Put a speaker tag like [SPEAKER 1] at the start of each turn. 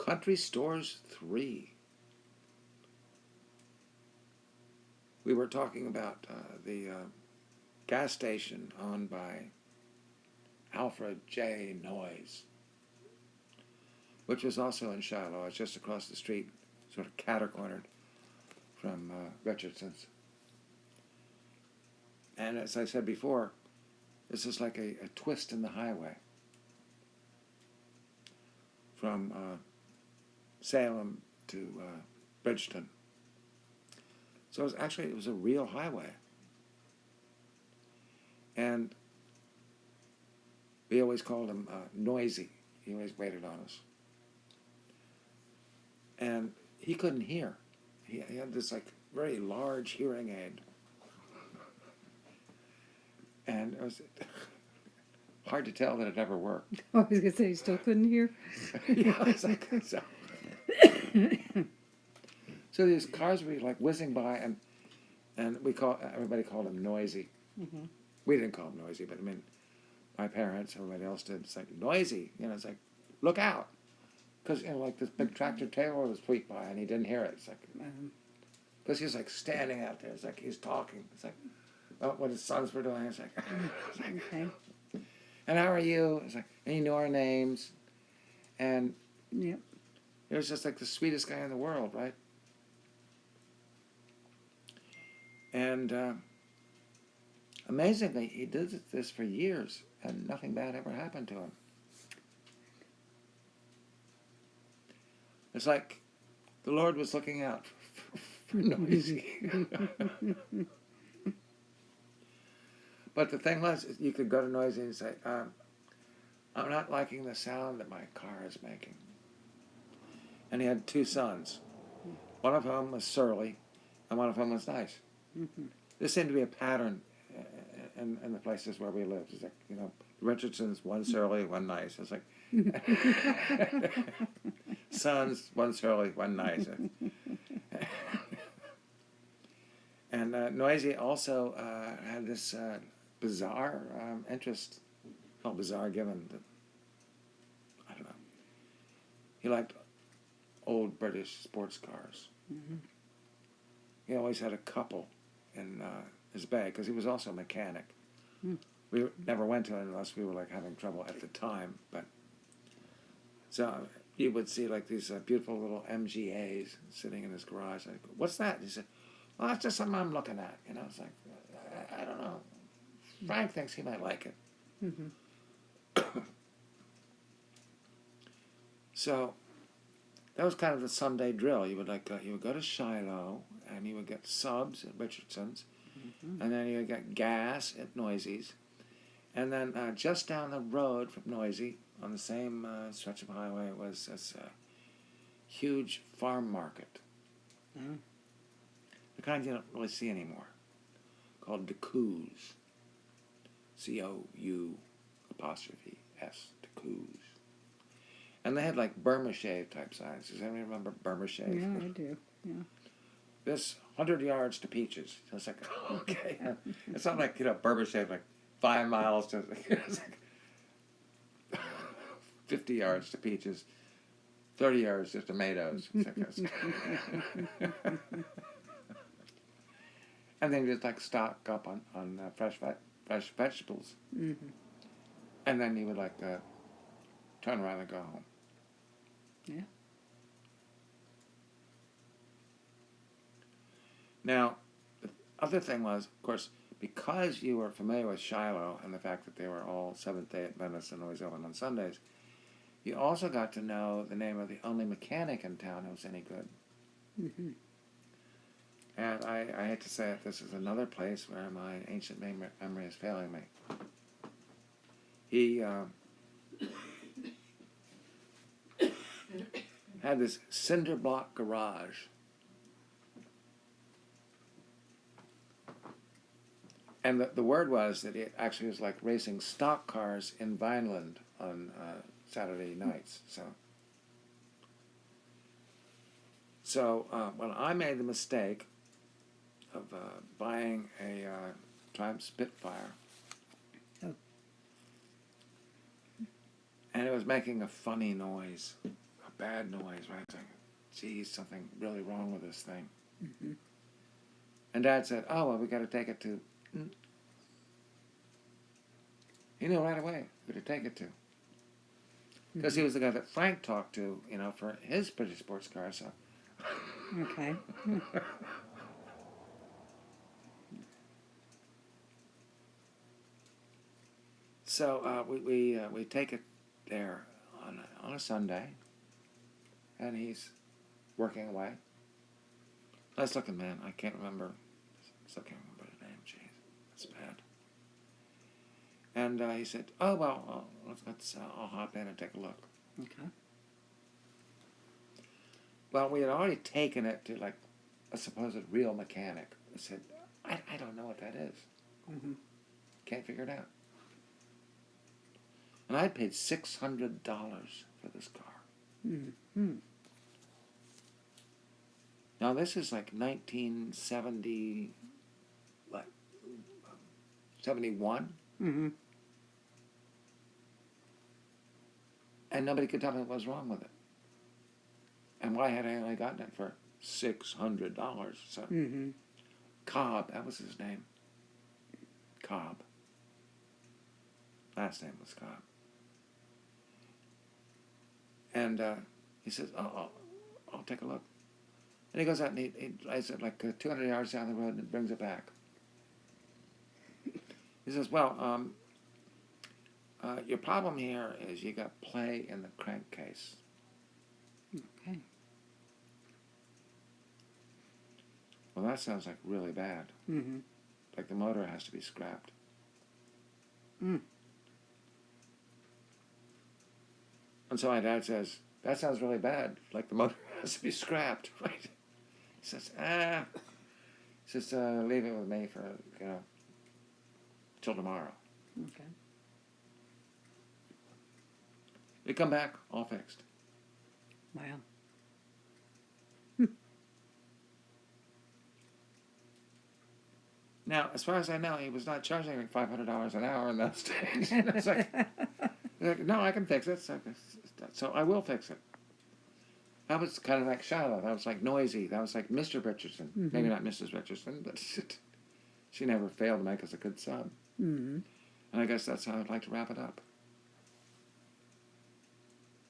[SPEAKER 1] Country Stores 3. We were talking about the gas station owned by Alfred J. Noyes, which was also in Shiloh. It's just across the street, sort of catty-cornered from Richardson's. And as I said before, this is like a twist in the highway from Salem to Bridgeton. So it was a real highway. And we always called him Noisy. He always waited on us. And he couldn't hear. He had this like very large hearing aid. And it was hard to tell that it ever worked.
[SPEAKER 2] I was going to say, you still couldn't hear?
[SPEAKER 1] Yeah, it's like, so these cars were like whizzing by, and everybody called him Noisy.
[SPEAKER 2] Mm-hmm.
[SPEAKER 1] We didn't call him Noisy, but I mean, my parents, everybody else did. It's like, Noisy, it's like, look out. Because, like this big tractor trailer was sweep by, and he didn't hear it. It's like, because he's like standing out there. It's like he's talking. It's like, what his sons were doing. It's like,
[SPEAKER 2] Okay.
[SPEAKER 1] And how are you? It's like, and he knew our names. And
[SPEAKER 2] Yep.
[SPEAKER 1] he was just like the sweetest guy in the world, right? And amazingly, he did this for years, and nothing bad ever happened to him. It's like the Lord was looking out for Noisy. But the thing was, you could go to Noisy and say, I'm not liking the sound that my car is making. And he had two sons. One of whom was surly, and one of whom was nice.
[SPEAKER 2] Mm-hmm.
[SPEAKER 1] There seemed to be a pattern in the places where we lived. It's like, Richardson's, one surly, one nice. It's like, sons, one surly, one nice. And Noisy also had this bizarre interest. Well, bizarre given that, I don't know. He liked old British sports cars.
[SPEAKER 2] Mm-hmm.
[SPEAKER 1] He always had a couple in his bag because he was also a mechanic.
[SPEAKER 2] Mm.
[SPEAKER 1] We never went to it unless we were like having trouble at the time. But so you would see like these beautiful little MGAs sitting in his garage. Like, what's that? He said, well, that's just something I'm looking at. It's like, I don't know. Frank thinks he might like it.
[SPEAKER 2] Mm-hmm.
[SPEAKER 1] So that was kind of the Sunday drill. You would go to Shiloh, and you would get subs at Richardson's,
[SPEAKER 2] Mm-hmm.
[SPEAKER 1] and then you would get gas at Noisy's, and then just down the road from Noisy, on the same stretch of highway, was this huge farm market.
[SPEAKER 2] Mm-hmm.
[SPEAKER 1] The kind you don't really see anymore, called Decouz. COU''S, Decouz. And they had like Burma Shave type signs. Does anyone remember Burma Shave?
[SPEAKER 2] Yeah, I do. Yeah.
[SPEAKER 1] This 100 yards to Peaches. So it's like, okay. It's not like, Burma Shave, like 5 miles to, it's like 50 yards to Peaches, 30 yards to tomatoes. It's like, and then you just like stock up on fresh vegetables.
[SPEAKER 2] Mm-hmm.
[SPEAKER 1] And then you would like turn around and go home.
[SPEAKER 2] Yeah.
[SPEAKER 1] Now, the other thing was, of course, because you were familiar with Shiloh and the fact that they were all Seventh-day Adventists and always open on Sundays, you also got to know the name of the only mechanic in town who was any good.
[SPEAKER 2] Mm-hmm.
[SPEAKER 1] And I hate to say it, this is another place where my ancient memory is failing me. He had this cinder block garage. And the word was that it actually was like racing stock cars in Vineland on Saturday nights. So when I made the mistake of buying a Triumph Spitfire,
[SPEAKER 2] Oh.
[SPEAKER 1] and it was making a funny noise, a bad noise, right? It's like, geez, something really wrong with this thing.
[SPEAKER 2] Mm-hmm.
[SPEAKER 1] And Dad said, oh, well, we got to take it to... He knew right away who to take it to. Because he was the guy that Frank talked to, you know, for his British sports car, so...
[SPEAKER 2] Okay.
[SPEAKER 1] So we take it there on a Sunday, and he's working away. Nice looking man. I can't remember. Still can't remember his name. Jeez, that's bad. And he said, "Oh well, let's I'll hop in and take a look."
[SPEAKER 2] Okay.
[SPEAKER 1] Well, we had already taken it to like a supposed real mechanic. I said, "I don't know what that is.
[SPEAKER 2] Mm-hmm.
[SPEAKER 1] Can't figure it out." And I paid $600 for this car.
[SPEAKER 2] Mm-hmm.
[SPEAKER 1] Now this is like 1970, like 71,
[SPEAKER 2] Mm-hmm.
[SPEAKER 1] and nobody could tell me what was wrong with it. And why had I only gotten it for $600? So
[SPEAKER 2] Mm-hmm.
[SPEAKER 1] Cobb, that was his name. Cobb. Last name was Cobb. And he says, "Oh, I'll take a look." And he goes out and he drives it like 200 yards down the road and brings it back. He says, "Well, your problem here is you got play in the crankcase."
[SPEAKER 2] Okay.
[SPEAKER 1] Well, that sounds like really bad.
[SPEAKER 2] Mm-hmm.
[SPEAKER 1] Like the motor has to be scrapped.
[SPEAKER 2] Mm.
[SPEAKER 1] And so my dad says, "That sounds really bad. Like the motor has to be scrapped, right?" He says, He says, "Leave it with me for, till tomorrow."
[SPEAKER 2] Okay.
[SPEAKER 1] We come back, all fixed.
[SPEAKER 2] Wow.
[SPEAKER 1] Now, as far as I know, he was not charging like $500 an hour in those days. It's like, no, I can fix it. So I will fix it. That was kind of like Shiloh. That was like Noisy. That was like Mr. Richardson.
[SPEAKER 2] Mm-hmm.
[SPEAKER 1] Maybe not Mrs. Richardson, but she never failed to make us a good sub.
[SPEAKER 2] Mm-hmm.
[SPEAKER 1] And I guess that's how I'd like to wrap it up.